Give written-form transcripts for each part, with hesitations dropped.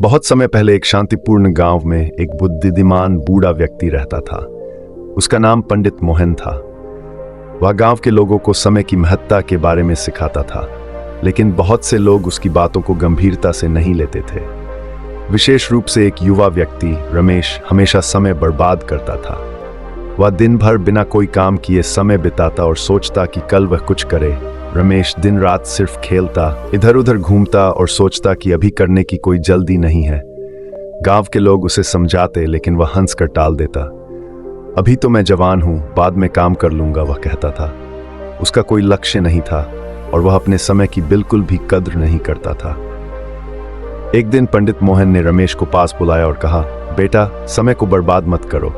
बहुत समय पहले एक शांतिपूर्ण गांव में एक बुद्धिमान बूढ़ा व्यक्ति रहता था। उसका नाम पंडित मोहन था। वह गांव के लोगों को समय की महत्ता के बारे में सिखाता था, लेकिन बहुत से लोग उसकी बातों को गंभीरता से नहीं लेते थे। विशेष रूप से एक युवा व्यक्ति रमेश हमेशा समय बर्बाद करता था। वह दिन भर बिना कोई काम किए समय बिताता और सोचता कि कल वह कुछ करे। रमेश दिन रात सिर्फ खेलता, इधर उधर घूमता और सोचता कि अभी करने की कोई जल्दी नहीं है। गांव के लोग उसे समझाते, लेकिन वह हंसकर टाल देता। अभी तो मैं जवान हूं, बाद में काम कर लूंगा, वह कहता था। उसका कोई लक्ष्य नहीं था और वह अपने समय की बिल्कुल भी कद्र नहीं करता था। एक दिन पंडित मोहन ने रमेश को पास बुलाया और कहा, बेटा, समय को बर्बाद मत करो।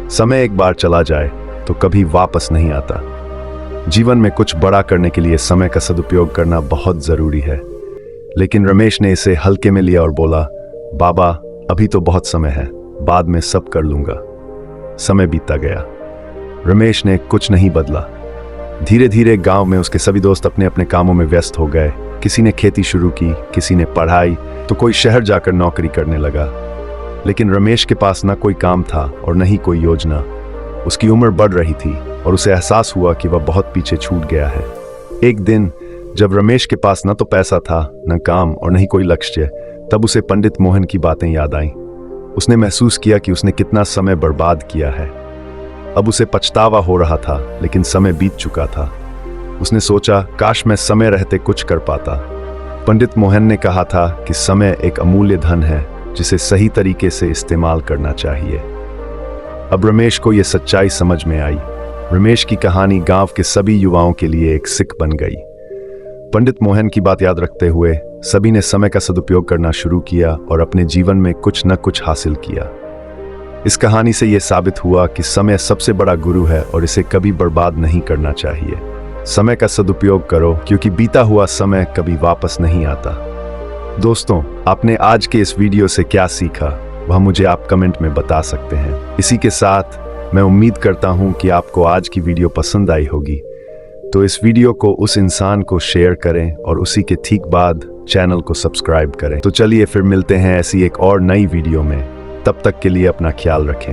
समय एक बार चला जाए तो कभी वापस नहीं आता। जीवन में कुछ बड़ा करने के लिए समय का सदुपयोग करना बहुत जरूरी है। लेकिन रमेश ने इसे हल्के में लिया और बोला, बाबा, अभी तो बहुत समय है, बाद में सब कर लूंगा। समय बीतता गया। रमेश ने कुछ नहीं बदला। धीरे धीरे गांव में उसके सभी दोस्त अपने अपने कामों में व्यस्त हो गए। किसी ने खेती शुरू की, किसी ने पढ़ाई, तो कोई शहर जाकर नौकरी करने लगा। लेकिन रमेश के पास न कोई काम था और न ही कोई योजना। उसकी उम्र बढ़ रही थी और उसे एहसास हुआ कि वह बहुत पीछे छूट गया है। एक दिन जब रमेश के पास न तो पैसा था, न काम और न ही कोई लक्ष्य, तब उसे पंडित मोहन की बातें याद आईं। उसने महसूस किया कि उसने कितना समय बर्बाद किया है। अब उसे पछतावा हो रहा था, लेकिन समय बीत चुका था। उसने सोचा, काश मैं समय रहते कुछ कर पाता। पंडित मोहन ने कहा था कि समय एक अमूल्य धन है जिसे सही तरीके से इस्तेमाल करना चाहिए। अब रमेश को यह सच्चाई समझ में आई। रमेश की कहानी गांव के सभी युवाओं के लिए एक सिख बन गई। पंडित मोहन की बात याद रखते हुए सभी ने समय का सदुपयोग करना शुरू किया और अपने जीवन में कुछ न कुछ हासिल किया। इस कहानी से यह साबित हुआ कि समय सबसे बड़ा गुरु है और इसे कभी बर्बाद नहीं करना चाहिए। समय का सदुपयोग करो, क्योंकि बीता हुआ समय कभी वापस नहीं आता। दोस्तों, आपने आज के इस वीडियो से क्या सीखा, वह मुझे आप कमेंट में बता सकते हैं। इसी के साथ मैं उम्मीद करता हूं कि आपको आज की वीडियो पसंद आई होगी। तो इस वीडियो को उस इंसान को शेयर करें और उसी के ठीक बाद चैनल को सब्सक्राइब करें। तो चलिए फिर मिलते हैं ऐसी एक और नई वीडियो में। तब तक के लिए अपना ख्याल रखें।